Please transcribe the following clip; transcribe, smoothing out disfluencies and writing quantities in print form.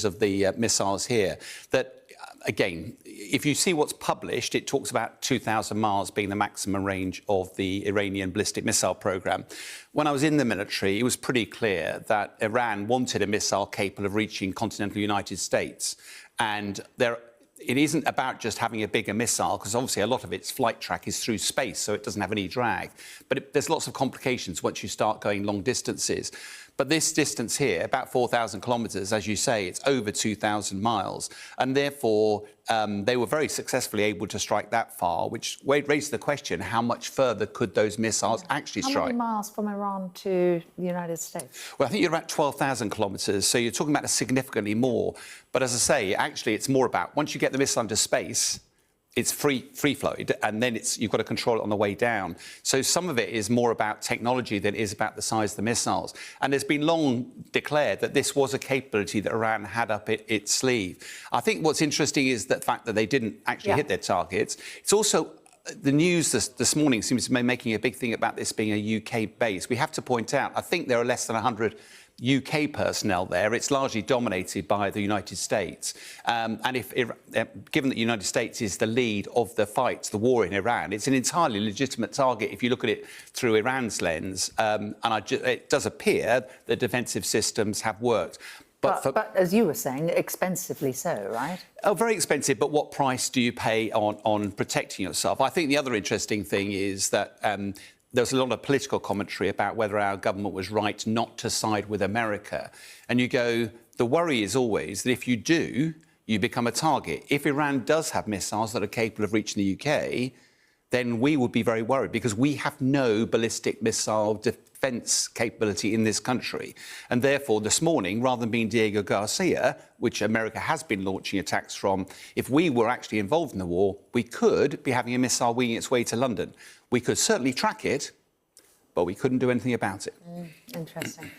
of the missiles here, that, again, if you see what's published, it talks about 2,000 miles being the maximum range of the Iranian ballistic missile program. When I was in the military, it was pretty clear that Iran wanted a missile capable of reaching continental United States. And it isn't about just having a bigger missile, because obviously a lot of its flight track is through space, so it doesn't have any drag. But there's lots of complications once you start going long distances. But this distance here, about 4,000 kilometres, as you say, it's over 2,000 miles. And therefore, they were very successfully able to strike that far, which raises the question, how much further could those missiles actually strike? How many miles from Iran to the United States? Well, I think you're at 12,000 kilometres, so you're talking about significantly more. But as I say, actually, it's more about, once you get the missile into space, it's free floated, and then you've got to control it on the way down. So some of it is more about technology than it is about the size of the missiles. And it's been long declared that this was a capability that Iran had up its sleeve. I think what's interesting is the fact that they didn't actually hit their targets. It's also the news this morning seems to be making a big thing about this being a UK base. We have to point out, I think there are less than 100 UK personnel there. It's largely dominated by the United States. And given that the United States is the lead of the fight, the war in Iran, it's an entirely legitimate target if you look at it through Iran's lens. It does appear that defensive systems have worked. But as you were saying, expensively so, right? Oh, very expensive, but what price do you pay on protecting yourself? I think the other interesting thing is that there's a lot of political commentary about whether our government was right not to side with America. And you go, the worry is always that if you do, you become a target. If Iran does have missiles that are capable of reaching the UK, then we would be very worried, because we have no ballistic missile defence capability in this country. And therefore, this morning, rather than being Diego Garcia, which America has been launching attacks from, if we were actually involved in the war, we could be having a missile winging its way to London. We could certainly track it, but we couldn't do anything about it. Interesting.